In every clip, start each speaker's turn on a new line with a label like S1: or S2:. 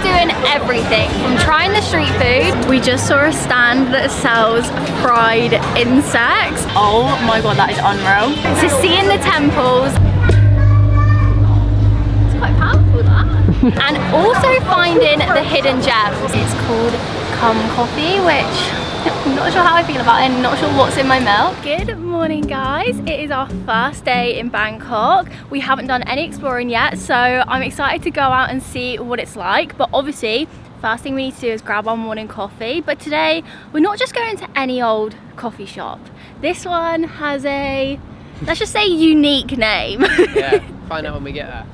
S1: doing everything from trying the street food. We just saw a stand that sells fried insects. Oh my god, that is unreal. To seeing the temples. It's quite powerful, that. And also finding the hidden gems. It's called Coffee, which I'm not sure how I feel about it, and not sure what's in my milk. Good morning, guys. It is our first day in Bangkok. We haven't done any exploring yet, so I'm excited to go out and see what it's like. But obviously, first thing we need to do is grab our morning coffee. But today, we're not just going to any old coffee shop. This one has a, let's just say, unique name.
S2: Yeah, find out when we get there.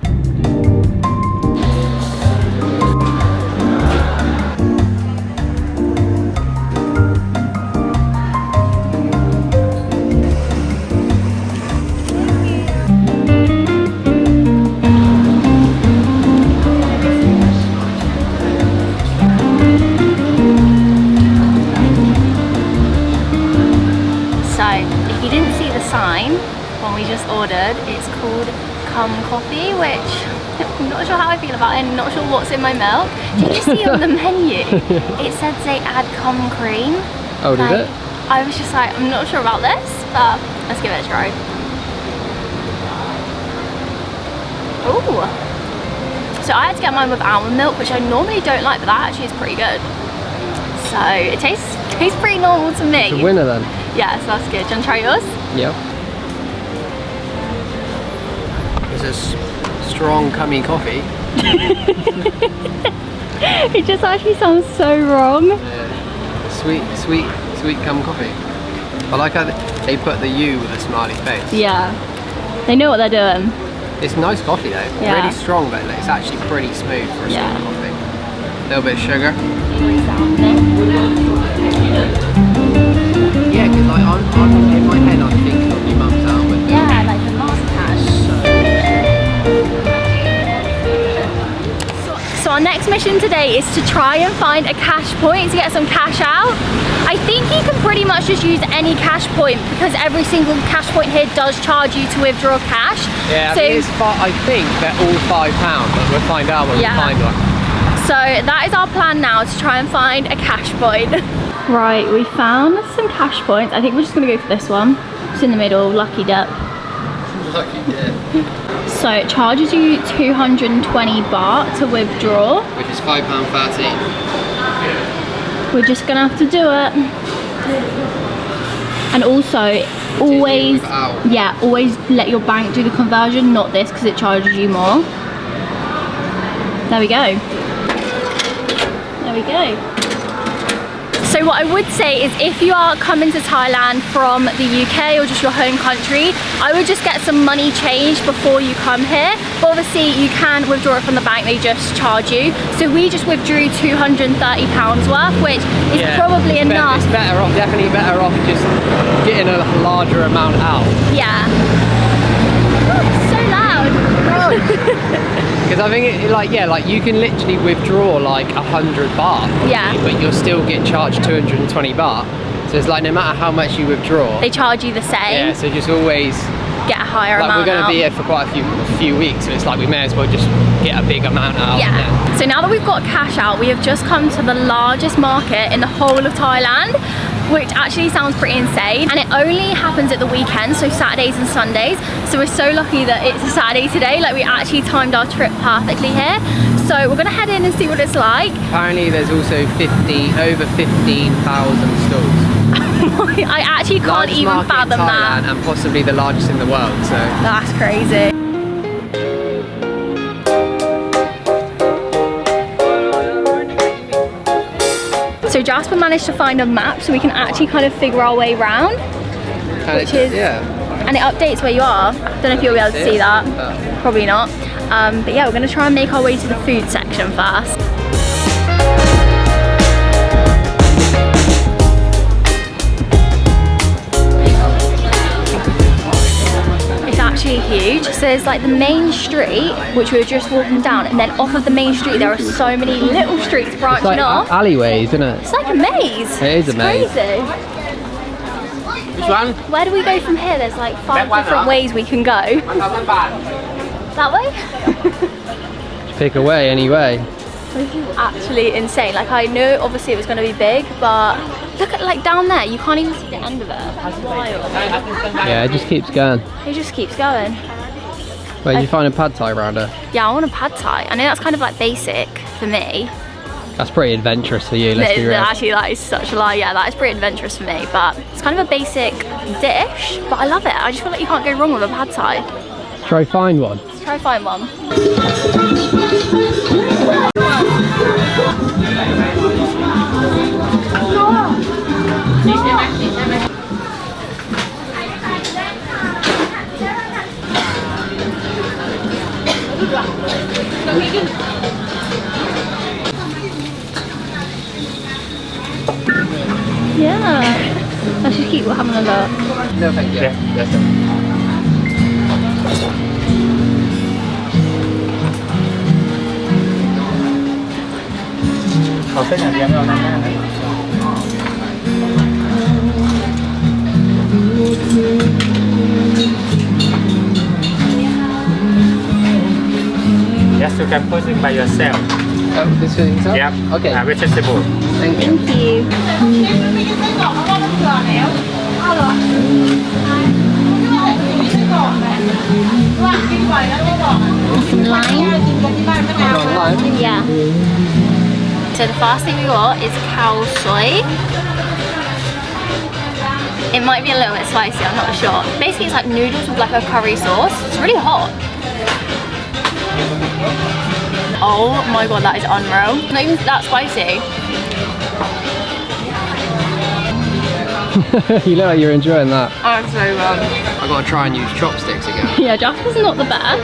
S1: When we just ordered, it's called Coffee, which I'm not sure how I feel about it, and not sure what's in my milk. Did you see on the menu? It said they add cream.
S2: Oh, did it?
S1: I was just like, I'm not sure about this, but let's give it a try. Ooh. So I had to get mine with almond milk, which I normally don't like, but that actually is pretty good. So it tastes pretty normal to me.
S2: It's a winner then.
S1: Yeah, so that's good. Do you want to try yours?
S2: Yeah. It's a strong, cummy coffee.
S1: It just actually sounds so wrong.
S2: Yeah. Sweet cum coffee. I like how they put the U with a smiley face.
S1: Yeah. They know what they're doing.
S2: It's nice coffee though.
S1: Yeah.
S2: Really strong, but it's actually pretty smooth for a strong coffee. A little bit of sugar. Yeah, because like I'm in my head I'm thinking of your mum's almond.
S1: Yeah, like the marzipan. So our next mission today is to try and find a cash point to get some cash out. I think you can pretty much just use any cash point because every single cash point here does charge you to withdraw cash.
S2: Yeah,
S1: so,
S2: I think they're all £5, but we'll find out when we find one.
S1: So that is our plan now, to try and find a cash point. Right, we found some cash points. I think we're just gonna go for this one. It's in the middle, lucky dip.
S2: Lucky dip.
S1: So it charges you 220 baht to withdraw.
S2: Which is £5.13.
S1: We're just gonna have to do it. And also, always let your bank do the conversion, not this, because it charges you more. There we go. There we go. So what I would say is, if you are coming to Thailand from the UK or just your home country, I would just get some money changed before you come here. But obviously you can withdraw it from the bank, they just charge you. So we just withdrew £230 worth, which is probably enough.
S2: It's better off, definitely better off just getting a larger amount out.
S1: Yeah. Oh, it's so loud.
S2: Because I think like you can literally withdraw like 100 baht, but you'll still get charged 220 baht. So it's like no matter how much you withdraw,
S1: they charge you the same.
S2: Yeah, so just always
S1: get a higher amount.
S2: We're going to be here for quite a few weeks, so it's like we may as well just get a big amount out.
S1: Yeah. So now that we've got cash out, we have just come to the largest market in the whole of Thailand, which actually sounds pretty insane, and it only happens at the weekends, so Saturdays and Sundays. So we're so lucky that it's a Saturday today. Like, we actually timed our trip perfectly here. So we're gonna head in and see what it's like. Apparently there's also over 15,000 stalls. I actually can't even fathom that.
S2: And possibly the largest in the world, so
S1: that's crazy. So Jasper managed to find a map so we can actually kind of figure our way around, and it updates where you are. Don't know if you'll be able to see that. Probably not. But yeah, we're going to try and make our way to the food section first. It's actually huge. So there's like the main street, which we were just walking down, and then off of the main street there are so many little streets branching off.
S2: Alleyways, isn't it?
S1: It's like a maze.
S2: It is a maze.
S1: Crazy.
S2: Which one?
S1: Where do we go from here? There's like 5 different ways we can go. That way?
S2: Pick a way anyway.
S1: This is actually insane. Like, I knew obviously it was going to be big, but look at, like, down there, you can't even see the end of it. That's wild.
S2: Yeah, it just keeps going.
S1: It just keeps going.
S2: Wait, did you find a pad thai around her?
S1: Yeah, I want a pad thai. I know that's kind of like basic for me.
S2: That's pretty adventurous for you, let's be real.
S1: Actually, that is such a lie. Yeah, that is pretty adventurous for me, but it's kind of a basic dish, but I love it. I just feel like you can't go wrong with a pad thai.
S2: Try find one.
S1: Let's try find one. Yeah, let's just keep having a look.
S2: No, thank you.
S3: Yeah, that's it. Khao xiết nhà em cho năm nha. Yes, you can put it by yourself.
S2: Oh, this is yourself?
S3: Yep.
S2: Okay.
S3: Vegetable.
S2: Thank you.
S1: Thank you. Some lime. Yeah. So the first thing we got is khao soy. It might be a little bit spicy, I'm not sure. Basically it's like noodles with like a curry sauce. It's really hot. Oh my god, that is unreal. Not even that spicy.
S2: You look like you're enjoying that.
S1: Oh, it's so good.
S2: I've got to try and use chopsticks again.
S1: Yeah, Jasper's not the best.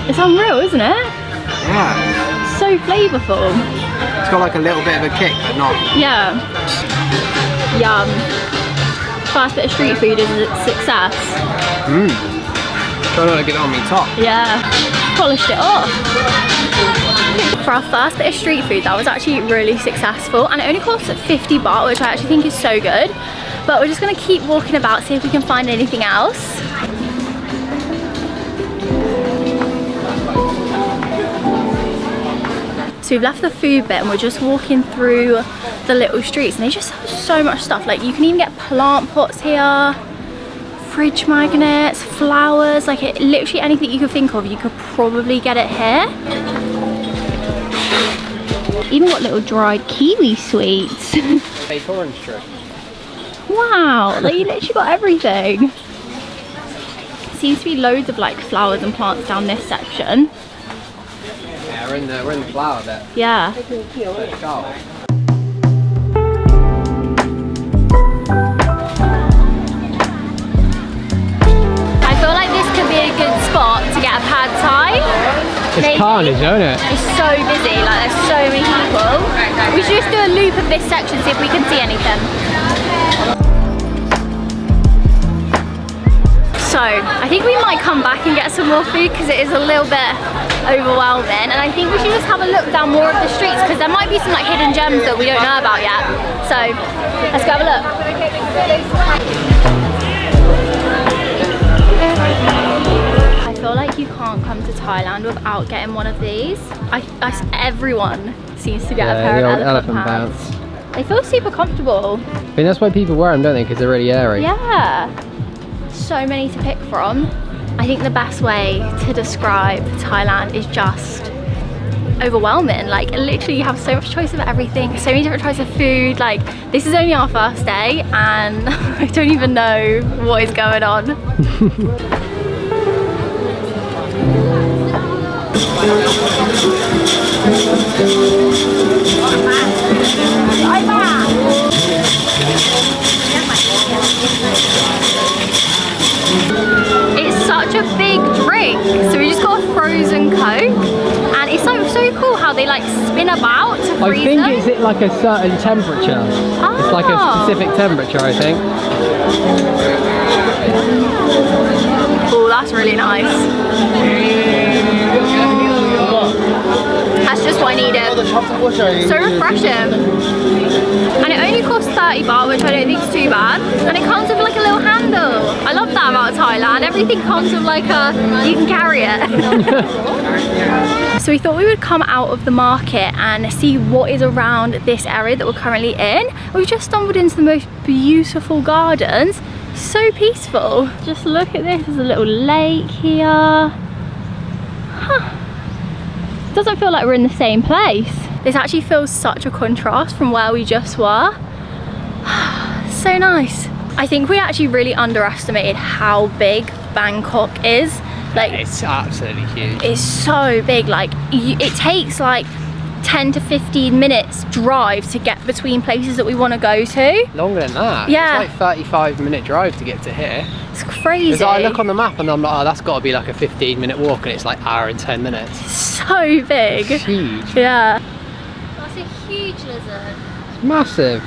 S1: It's unreal, isn't it?
S2: Yeah.
S1: So flavourful.
S2: It's got like a little bit of a kick, but not.
S1: Yeah. Yum. First bit of street food is a success.
S2: Trying not to get it on me top.
S1: Yeah. Polished it off. For our first bit of street food, that was actually really successful, and it only cost 50 baht, which I actually think is so good. But we're just gonna keep walking about, see if we can find anything else. So we've left the food bit and we're just walking through the little streets, and they just have so much stuff. Like, you can even get plant pots here, fridge magnets, flowers, like literally anything you could think of, you could probably get it here. Even got little dried kiwi sweets.
S2: Fake orange tree.
S1: Wow, like you literally got everything. Seems to be loads of like flowers and plants down this section.
S2: Yeah, we're in the flower bit.
S1: Yeah.
S2: Let's go.
S1: I feel like this could be a good spot to get a pad thai.
S2: It's carnage, isn't it?
S1: It's so busy, like there's so many people. We should just do a loop of this section, see if we can see anything. So, I think we might come back and get some more food because it is a little bit overwhelming, and I think we should just have a look down more of the streets because there might be some like hidden gems that we don't know about yet. So, let's go have a look. I feel like you can't come to Thailand without getting one of these. Everyone seems to get a pair of elephant pads. They feel super comfortable.
S2: I mean, that's why people wear them, don't they? Because they're really airy.
S1: Yeah. So many to pick from. I think the best way to describe Thailand is just overwhelming. Like, literally you have so much choice of everything, so many different types of food. Like, this is only our first day and I don't even know what is going on. It's such a big drink, so we just got a frozen Coke, and it's so cool how they like spin about to freeze
S2: I think
S1: them.
S2: it's at like a certain temperature.
S1: Oh.
S2: It's like a specific temperature, I think.
S1: Oh, that's really nice. That's just what I needed. So refreshing. And it only costs 30 baht, which I don't think is too bad. And it comes with like a little handle. I love that about Thailand. Everything comes with like a, you can carry it. So we thought we would come out of the market and see what is around this area that we're currently in. We've just stumbled into the most beautiful gardens. So peaceful. Just look at this, there's a little lake here. Huh. Doesn't feel like we're in the same place. This actually feels such a contrast from where we just were. So nice. I think we actually really underestimated how big Bangkok is. Like,
S2: it's absolutely huge.
S1: It's so big. Like, it takes like 10 to 15 minutes drive to get between places that we want to go to.
S2: Longer than that.
S1: Yeah.
S2: It's like 35-minute drive to get to here.
S1: It's crazy.
S2: Because I look on the map and I'm like, oh, that's got to be like a 15-minute walk, and it's like hour and 10 minutes.
S1: So big.
S2: It's huge.
S1: Yeah. That's a huge lizard.
S2: It's massive.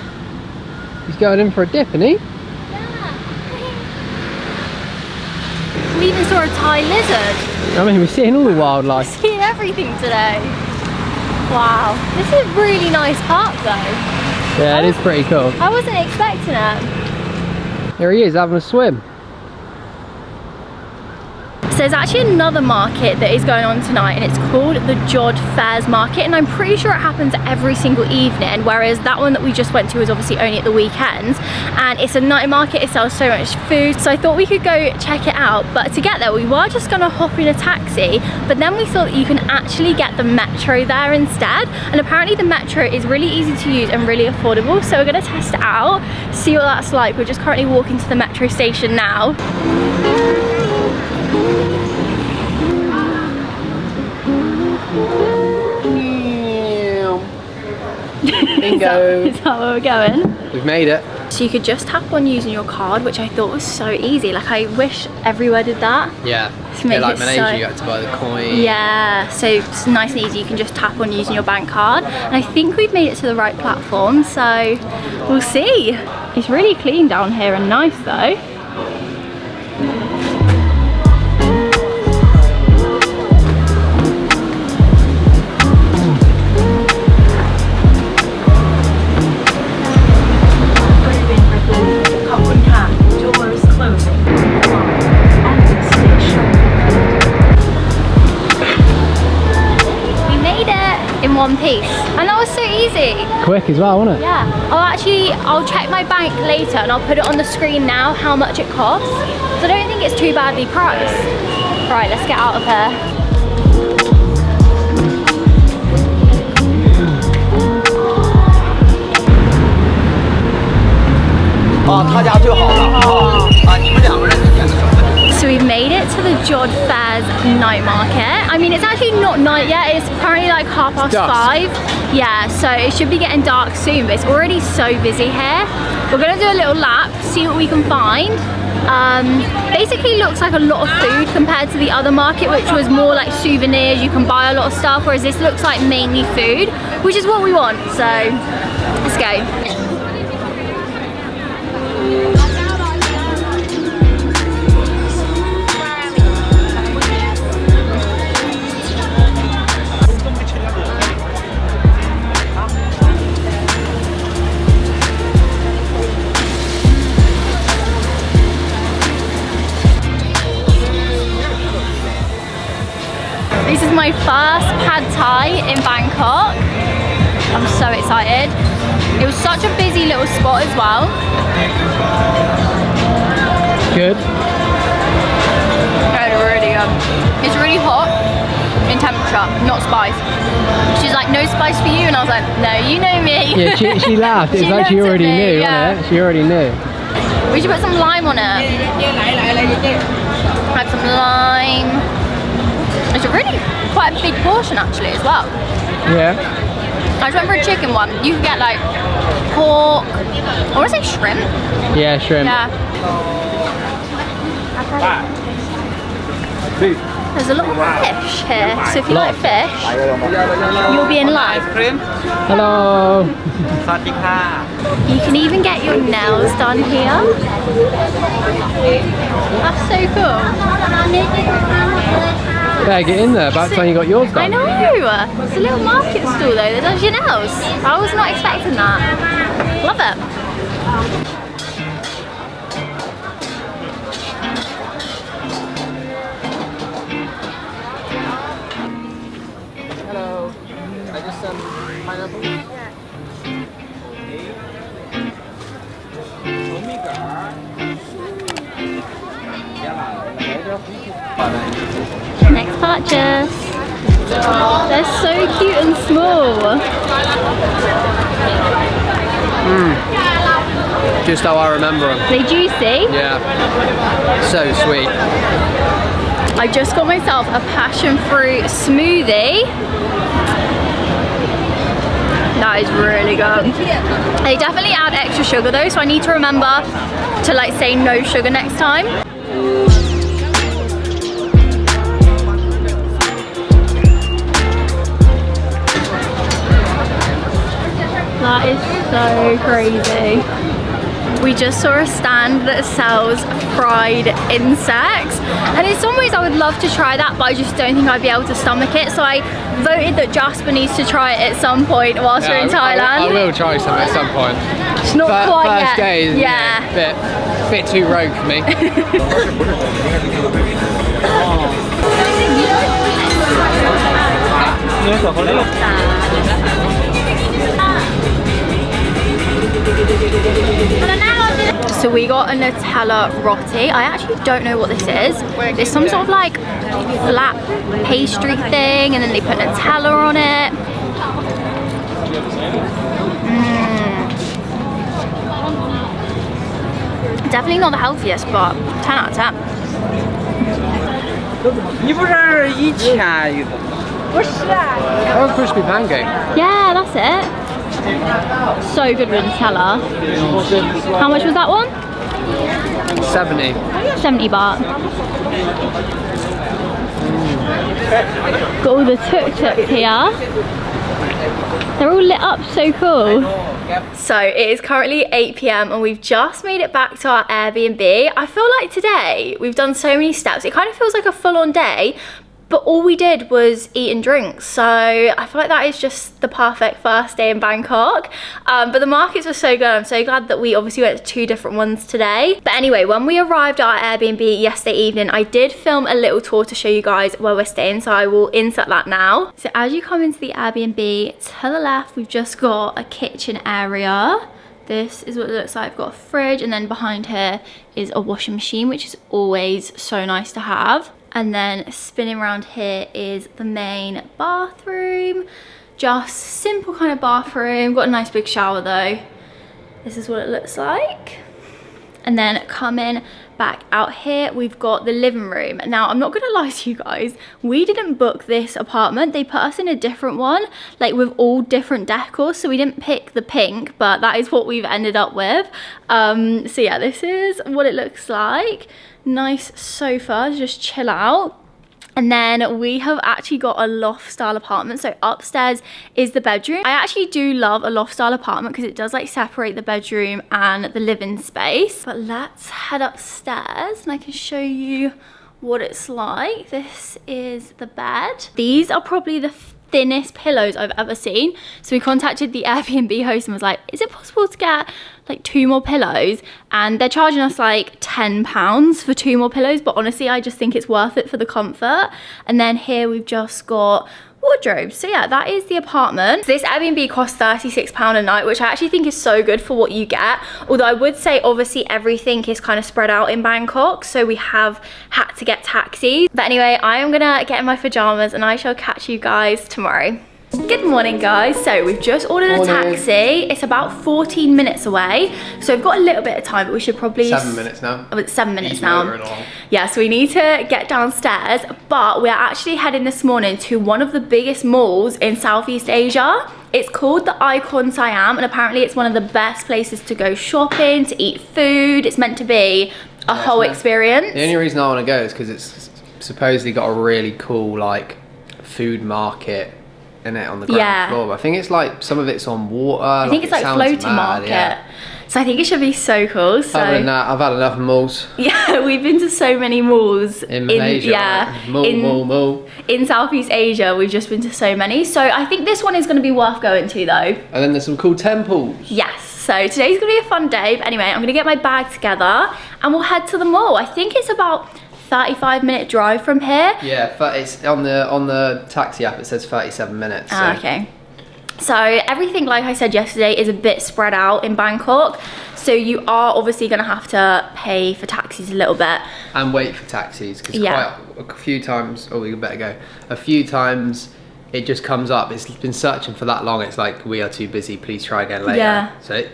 S2: He's going in for a dip, isn't he?
S1: Yeah. We even saw a Thai lizard.
S2: I mean, we're seeing all the wildlife.
S1: We're seeing everything today. Wow. This is a really nice park though.
S2: Yeah, it is pretty cool.
S1: I wasn't expecting it.
S2: Here he is having a swim.
S1: So there's actually another market that is going on tonight, and it's called the Jodd Fairs market, and I'm pretty sure it happens every single evening, whereas that one that we just went to was obviously only at the weekends. And it's a night market, it sells so much food, so I thought we could go check it out. But to get there we were just gonna hop in a taxi, but then we thought that you can actually get the metro there instead, and apparently the metro is really easy to use and really affordable, so we're gonna test it out, see what that's like. We're just currently walking to the metro station now.
S2: Bingo.
S1: Is that where we're going?
S2: We've made it.
S1: So you could just tap on using your card, which I thought was so easy. Like, I wish everywhere did that.
S2: Yeah.
S1: To make
S2: like
S1: it
S2: Malaysia,
S1: so...
S2: you had to buy the coin.
S1: Yeah, so it's nice and easy. You can just tap on using your bank card. And I think we've made it to the right platform, so we'll see. It's really clean down here and nice though. One piece, and that was so easy.
S2: Quick as well, wasn't it?
S1: Yeah. I'll check my bank later and I'll put it on the screen now how much it costs. So I don't think it's too badly priced. Right, let's get out of here. So we've made it to the Jodd Fairs night market. I mean, it's actually not night yet, it's currently like 5:30. Yeah, so it should be getting dark soon, but it's already so busy here. We're gonna do a little lap, see what we can find. Basically looks like a lot of food compared to the other market, which was more like souvenirs, you can buy a lot of stuff, whereas this looks like mainly food, which is what we want, so let's go. This is my first pad thai in Bangkok. I'm so excited. It was such a busy little spot as well.
S2: Good.
S1: It's really good. It's really hot in temperature, not spice. She's like, no spice for you, and I was like, no, you know me.
S2: Yeah, she laughed. It's like she already knew, wasn't it? She already knew.
S1: We should put some lime on it. Add some lime. It's a really quite a big portion actually as well.
S2: Yeah.
S1: I just went for a chicken one. You can get like pork, I want to say shrimp.
S2: Yeah, shrimp.
S1: Yeah. There's a lot of fish here, so if you like fish, you'll be in luck.
S2: Hello.
S1: You can even get your nails done here. That's so cool.
S2: Better get in there, about time you got yours done.
S1: I know! It's a little market stall though that does your nails. I was not expecting that. Love it.
S2: Hello. Can I just pineapple?
S1: Next purchase. They're so cute and small.
S2: Just how I remember them.
S1: They juicy.
S2: Yeah. So sweet.
S1: I just got myself a passion fruit smoothie. That is really good. They definitely add extra sugar though, so I need to remember to like say no sugar next time. That is so crazy. We just saw a stand that sells fried insects, and in some ways I would love to try that, but I just don't think I'd be able to stomach it, so I voted that Jasper needs to try it at some point whilst we're in Thailand.
S2: I will try some at some point.
S1: It's not quite
S2: first
S1: yet.
S2: day is bit too rogue for me. So we got a Nutella roti. I actually don't know what this is. It's some sort of like flat pastry thing, and then they put Nutella on it. Definitely not the healthiest, but 10 out of 10. Oh, crispy pancake.
S1: Yeah, that's it. So good with Nutella. How much was that one?
S2: 70.
S1: 70 baht. Got all the tuk-tuks here. They're all lit up, so cool. So it is currently 8 p.m. and we've just made it back to our Airbnb. I feel like today we've done so many steps. It kind of feels like a full-on day, but all we did was eat and drink. So I feel like that is just the perfect first day in Bangkok. But the markets were so good. I'm so glad that we obviously went to 2 different ones today. But anyway, when we arrived at our Airbnb yesterday evening, I did film a little tour to show you guys where we're staying. So I will insert that now. So as you come into the Airbnb, to the left, we've just got a kitchen area. This is what it looks like. I've got a fridge, and then behind here is a washing machine, which is always so nice to have. And then spinning around here is the main bathroom. Just simple kind of bathroom. Got a nice big shower though. This is what it looks like. And then coming back out here, we've got the living room. Now, I'm not gonna lie to you guys, we didn't book this apartment. They put us in a different one, like with all different decors. So we didn't pick the pink, but that is what we've ended up with. So yeah, this is what it looks like. Nice sofa, just chill out. And then we have actually got a loft style apartment. So upstairs is the bedroom. I actually do love a loft style apartment because it does like separate the bedroom and the living space. But let's head upstairs and I can show you what it's like. This is the bed. These are probably the thinnest pillows I've ever seen. So we contacted the Airbnb host and was like, is it possible to get like 2 more pillows? And they're charging us like £10 for 2 more pillows, but honestly I just think it's worth it for the comfort. And then here we've just got wardrobes. So yeah, that is the apartment. So this Airbnb costs £36 a night, which I actually think is so good for what you get. Although I would say obviously everything is kind of spread out in Bangkok, so we have had to get taxis. But anyway, I am gonna get in my pajamas and I shall catch you guys tomorrow. Good morning guys. So we've just ordered a taxi. It's about 14 minutes away, so we've got a little bit of time, but we should probably
S2: 7 minutes now.
S1: Oh, it's 7 minutes now. Yeah, so we need to get downstairs, but we're actually heading this morning to one of the biggest malls in Southeast Asia. It's called the Iconsiam, and apparently it's one of the best places to go shopping, to eat food. It's meant to be a whole experience.
S2: The only reason I want to go is because it's supposedly got a really cool like food market in it on the ground floor. I think it's like some of it's on water.
S1: I think it's like floating market. Yeah. So I think it should be so cool. So
S2: other than that, I've had enough malls.
S1: Yeah, we've been to so many malls
S2: in Malaysia. Mall.
S1: In Southeast Asia, we've just been to so many. So I think this one is going to be worth going to, though.
S2: And then there's some cool temples.
S1: Yes. So today's going to be a fun day. But anyway, I'm going to get my bag together and we'll head to the mall. I think it's about 35-minute drive from here.
S2: Yeah, but it's on the taxi app. It says 37 minutes. So.
S1: Okay. So everything, like I said yesterday, is a bit spread out in Bangkok. So you are obviously going to have to pay for taxis a little bit. And
S2: wait for taxis, because quite a few times, oh, we better go. A few times it just comes up. It's been searching for that long. It's like, we are too busy, please try again later.
S1: Yeah.
S2: So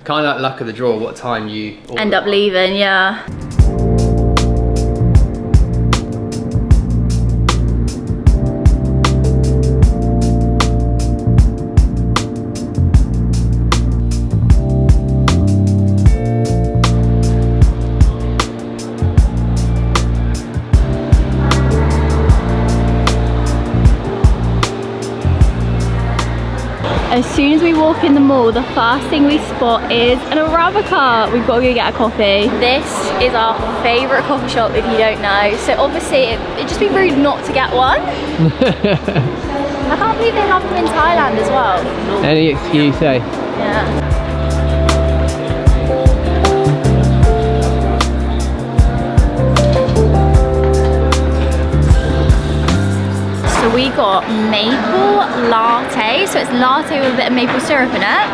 S2: kind of like luck of the draw what time you
S1: end up leaving, yeah. As soon as we walk in the mall, the first thing we spot is an Arabica. We've got to go get a coffee. This is our favourite coffee shop, if you don't know. So obviously, it'd just be rude not to get one. I can't believe they have them in Thailand as well.
S2: Any excuse, eh?
S1: Yeah. So we got maple latte, so it's latte with a bit of maple syrup in it.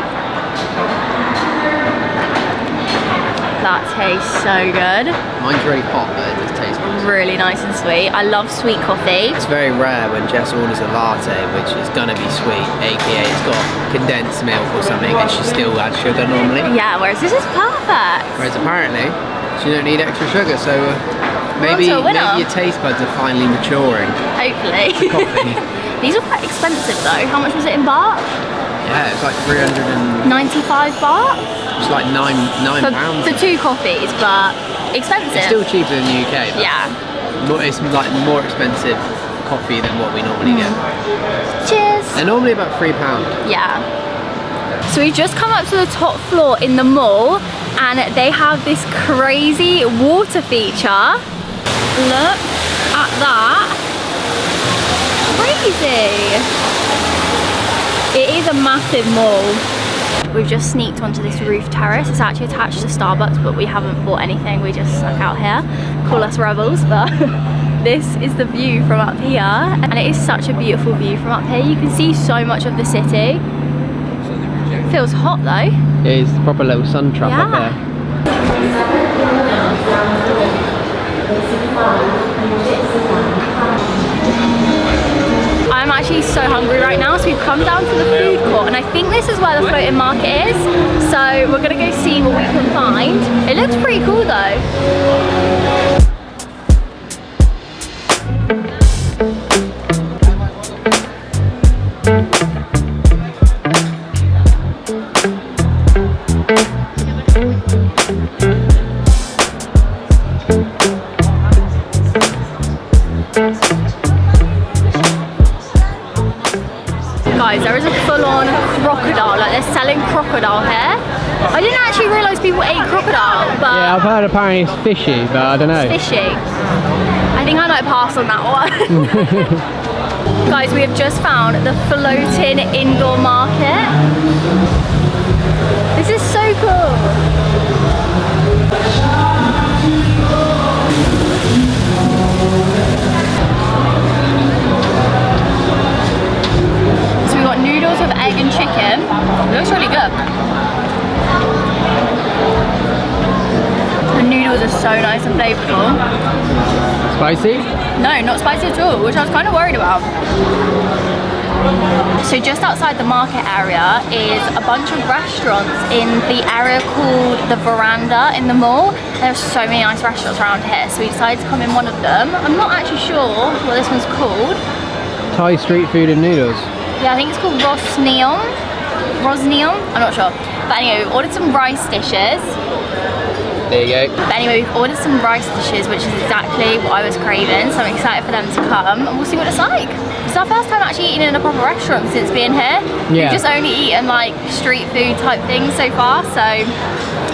S1: That tastes so good.
S2: Mine's really hot, but it does taste good.
S1: Really nice and sweet. I love sweet coffee.
S2: It's very rare when Jess orders a latte, which is gonna be sweet, aka it's got condensed milk or something, and she still adds sugar normally.
S1: Yeah, whereas this is perfect.
S2: Whereas apparently, she don't need extra sugar, so maybe your taste buds are finally maturing.
S1: Hopefully.
S2: Coffee.
S1: These are quite expensive though. How much was it in baht?
S2: Yeah, it's like
S1: 95 baht.
S2: It's like nine pounds.
S1: For 2 coffees, but expensive.
S2: It's still cheaper than the UK. But
S1: yeah.
S2: It's like more expensive coffee than what we normally get.
S1: Cheers.
S2: They're normally about £3.
S1: Yeah. So we just come up to the top floor in the mall and they have this crazy water feature. Look at that. Crazy. It is a massive mall. We've just sneaked onto this roof terrace. It's actually attached to Starbucks, but we haven't bought anything. We just stuck out here. Call us rebels, but this is the view from up here. And it is such a beautiful view from up here. You can see so much of the city. Feels hot though.
S2: It is a proper little sun trap up there. I'm actually so hungry right now, so we've come down to the food court and I think this is where the floating market is. So we're gonna go see what we can find. It looks pretty cool though. Guys, there is a full-on crocodile, like they're selling crocodile here. I didn't actually realise people ate crocodile, but... Yeah, I've heard apparently it's fishy, but I don't know.
S1: It's fishy. I think I might pass on that one. Guys, we have just found the floating indoor market. This is so cool. So we've got noodles with egg and chicken. It looks really good. The noodles are so nice and flavorful.
S2: Spicy?
S1: No, not spicy at all, which I was kind of worried about. So just outside the market area is a bunch of restaurants in the area called the Veranda in the mall. There's so many nice restaurants around here, so we decided to come in one of them. I'm not actually sure what this one's called.
S2: Thai street food and noodles.
S1: Yeah, I think it's called Rosneon, I'm not sure. But anyway, we ordered some rice dishes.
S2: There you go.
S1: But anyway, we've ordered some rice dishes, which is exactly what I was craving, so I'm excited for them to come and we'll see what it's like. It's our first time actually eating in a proper restaurant since being here.
S2: Yeah.
S1: We've just only eaten like street food type things so far, so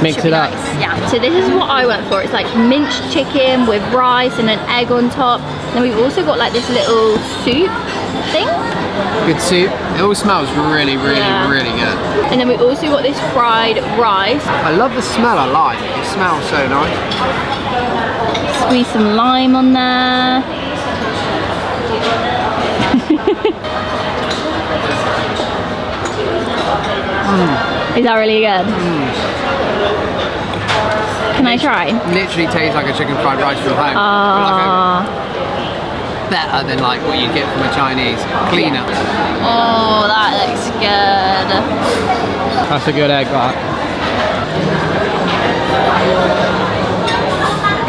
S2: Mix
S1: should
S2: it
S1: be
S2: up.
S1: nice. Yeah. So this is what I went for. It's like minced chicken with rice and an egg on top. Then we've also got like this little soup thing.
S2: Good soup. It all smells really, really,
S1: Yeah.
S2: really good.
S1: And then we also got this fried rice.
S2: I love the smell of lime. It smells so nice.
S1: Squeeze some lime on there. Is that really good? Can I try?
S2: Literally tastes like a chicken fried rice from home. Better than like what you get from a Chinese. Cleaner.
S1: Oh, that looks good.
S2: That's a good egg, that.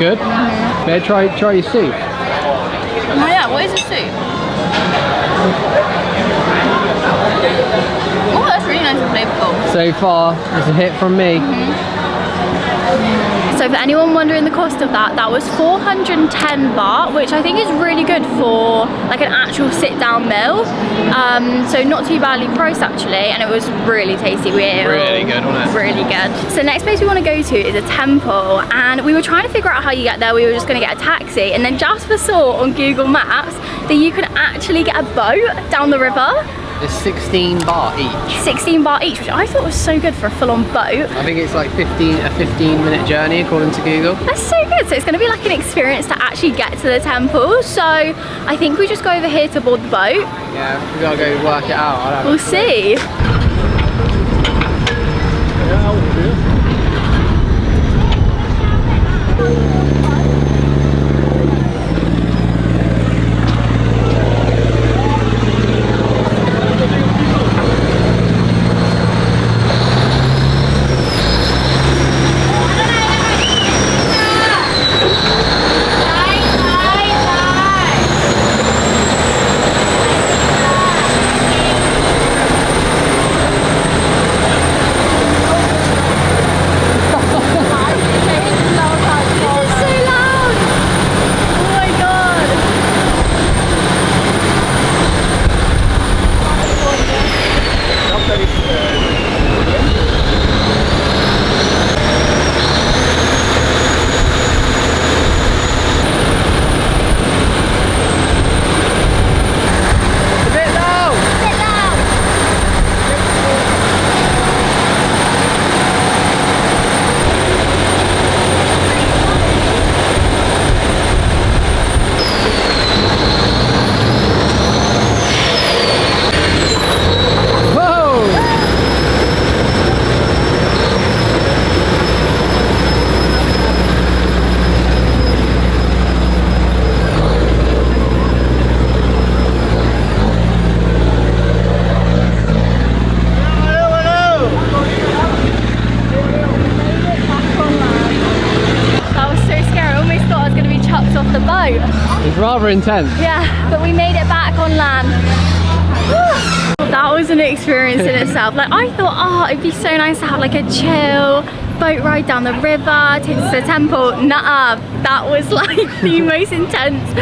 S2: Good? Better try your soup.
S1: Oh yeah, what is the soup? Oh, that's really nice and flavorful.
S2: So far, it's a hit from me.
S1: So for anyone wondering the cost of that, that was 410 baht, which I think is really good for like an actual sit-down meal. So not too badly priced actually, and it was really tasty.
S2: Really good, wasn't it?
S1: Really good. So the next place we want to go to is a temple, and we were trying to figure out how you get there. We were just going to get a taxi, and then Jasper saw on Google Maps that you can actually get a boat down the river.
S2: It's 16 baht each.
S1: 16 baht each, which I thought was so good for a full-on boat.
S2: I think it's like a 15-minute journey according to Google.
S1: That's so good. So it's going to be like an experience to actually get to the temple. So I think we just go over here to board the boat.
S2: Yeah, we gotta go work it out.
S1: We'll see.
S2: Rather intense.
S1: Yeah, but we made it back on land. That was an experience in itself. Like I thought, oh, it'd be so nice to have like a chill boat ride down the river, take us to the temple. Nuh-uh, that was like the most intense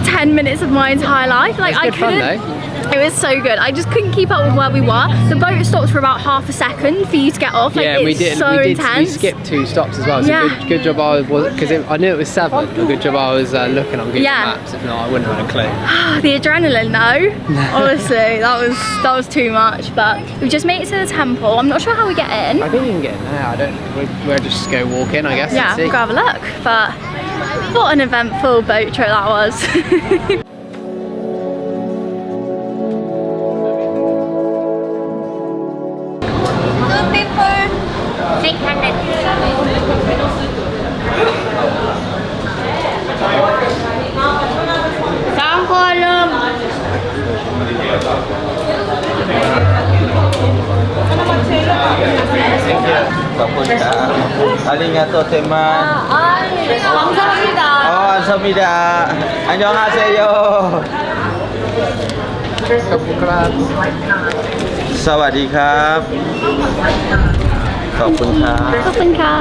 S1: 10 minutes of my entire life. Like I couldn't. It was so good. I just couldn't keep up with where we were. The boat stopped for about half a second for you to get off. Like,
S2: yeah, we did. We skipped 2 stops as well. So
S1: yeah.
S2: good job I was, because I knew it was 7. A good job I was looking on Google Maps. If not, I wouldn't have had a clue.
S1: The adrenaline, though. Honestly, that was too much. But we just made it to the temple. I'm not sure how we get in.
S2: I think you can get in there. We'll just go walk in, I guess.
S1: Yeah,
S2: and see.
S1: go have a look. But what an eventful boat trip that was.
S4: Arigatou teman.
S1: 감사합니다.
S4: 감사합니다. 안녕하세요.
S2: ขอบคุณครับ
S4: สวัสดีครับ ขอบคุณครับ
S1: ขอบคุณค่ะ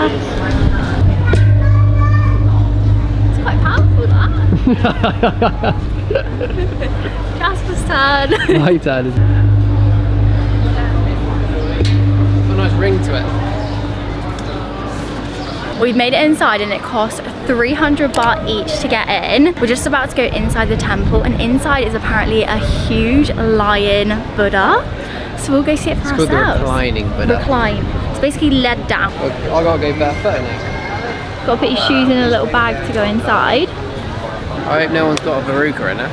S1: Jasper's turn.
S2: My turn. Got a nice ring to it.
S1: We've made it inside and it costs 300 baht each to get in. We're just about to go inside the temple, and inside is apparently a huge lion Buddha. So we'll go see it for ourselves.
S2: It's called the Reclining Buddha.
S1: Recline. It's basically led down.
S2: I gotta go barefoot now.
S1: Got to put your shoes in a little bag to go inside.
S2: I hope no one's got a verruca in there.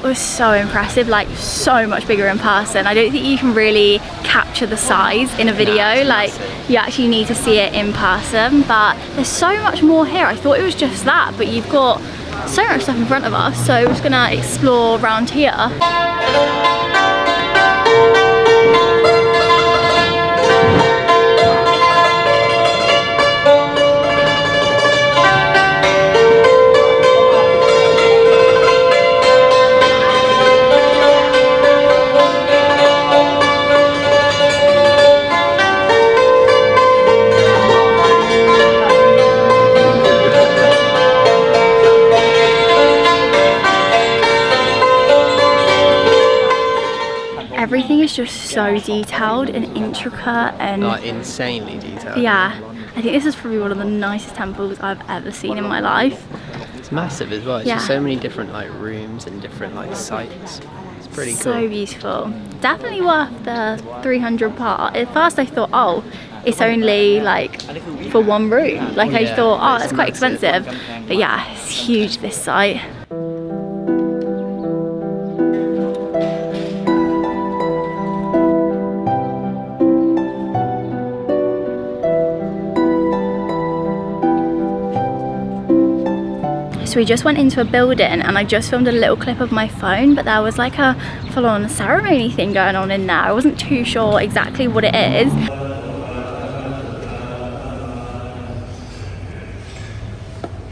S1: Was so impressive, like so much bigger in person. I don't think you can really capture the size in a video. Like you actually need to see it in person, but there's so much more here. I thought it was just that, but you've got so much stuff in front of us, so we're just gonna explore around here. Everything is just so detailed and intricate and
S2: like insanely detailed.
S1: Yeah, I think this is probably one of the nicest temples I've ever seen in my life.
S2: It's massive as well. It's just so many different like rooms and different like sites. It's pretty cool.
S1: So beautiful. Definitely worth the 300 baht. At first I thought, oh, it's only like for one room. Like I thought, oh, that's quite expensive. But yeah, it's huge, this site. So we just went into a building and I just filmed a little clip of my phone, but there was like a full-on ceremony thing going on in there. I wasn't too sure exactly what it is.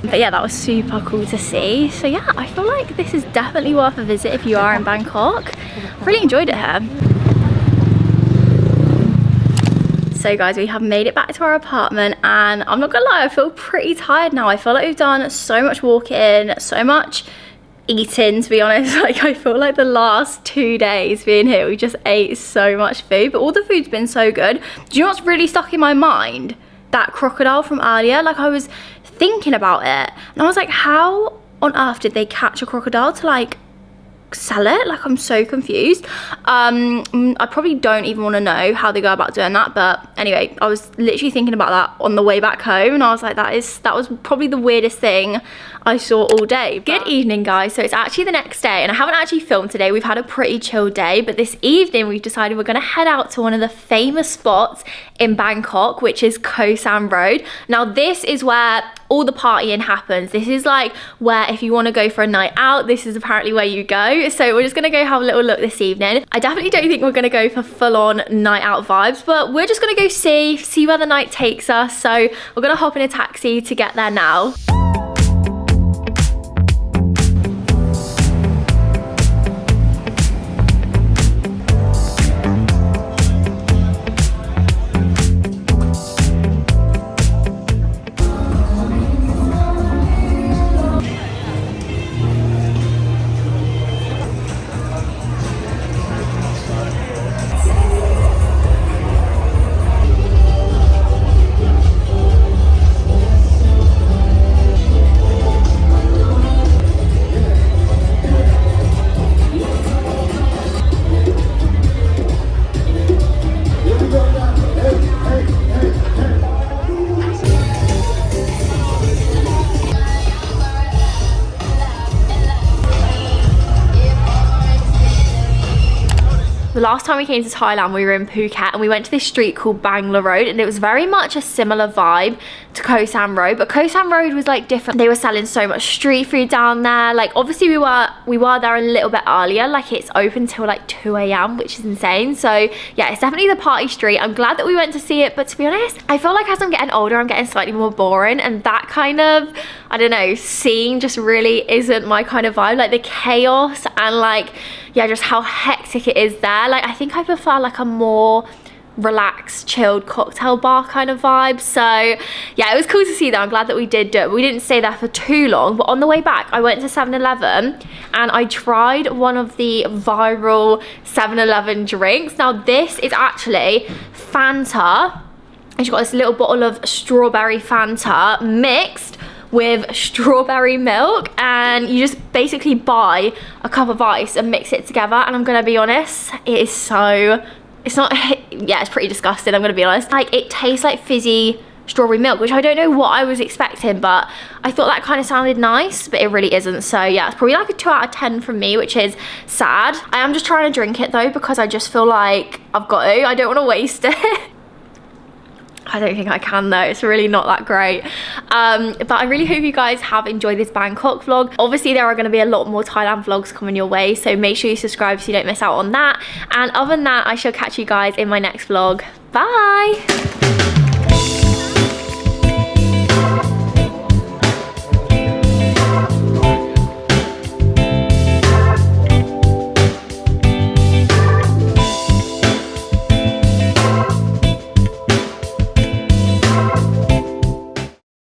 S1: But yeah, that was super cool to see. So yeah, I feel like this is definitely worth a visit if you are in Bangkok. Really enjoyed it here. So guys, we have made it back to our apartment and I'm not gonna lie, I feel pretty tired now. I feel like we've done so much walking, so much eating, to be honest. Like I feel like the last 2 days being here, we just ate so much food, but all the food's been so good. Do you know what's really stuck in my mind? That crocodile from earlier. Like I was thinking about it and I was like, how on earth did they catch a crocodile to like sell it? Like I'm so confused. I probably don't even want to know how they go about doing that, but anyway, I was literally thinking about that on the way back home and I was like, that was probably the weirdest thing I saw all day. Good evening guys. So it's actually the next day and I haven't actually filmed today. We've had a pretty chill day, but this evening we've decided we're going to head out to one of the famous spots in Bangkok, which is Khao San Road. Now this is where all the partying happens. This is like where if you want to go for a night out, this is apparently where you go. So we're just gonna go have a little look this evening. I definitely don't think we're gonna go for full-on night out vibes, but we're just gonna go see where the night takes us. So we're gonna hop in a taxi to get there now. The last time we came to Thailand, we were in Phuket and we went to this street called Bangla Road, and it was very much a similar vibe to Khao San Road, but Khao San Road was like different. They were selling so much street food down there. Like obviously we were there a little bit earlier, like it's open till like 2 a.m, which is insane. So yeah, it's definitely the party street. I'm glad that we went to see it, but to be honest, I feel like as I'm getting older, I'm getting slightly more boring, and that kind of, I don't know, scene just really isn't my kind of vibe. Like the chaos and like, yeah, just how hectic it is there. Like I think I prefer like a more relaxed, chilled cocktail bar kind of vibe. So yeah, it was cool to see that. I'm glad that we did do it. We didn't stay there for too long, but on the way back I went to 7-Eleven and I tried one of the viral 7-Eleven drinks. Now this is actually Fanta, and you've got this little bottle of strawberry Fanta mixed with strawberry milk, and you just basically buy a cup of ice and mix it together. And I'm gonna be honest, it is so, it's not, yeah, it's pretty disgusting, I'm gonna be honest. Like it tastes like fizzy strawberry milk, which I don't know what I was expecting, but I thought that kind of sounded nice, but it really isn't. So yeah, it's probably like a 2 out of 10 from me, which is sad. I am just trying to drink it though, because I just feel like I've got to, I don't want to waste it. I don't think I can though, it's really not that great. But I really hope you guys have enjoyed this Bangkok vlog. Obviously there are going to be a lot more Thailand vlogs coming your way, so make sure you subscribe so you don't miss out on that. And other than that, I shall catch you guys in my next vlog. Bye!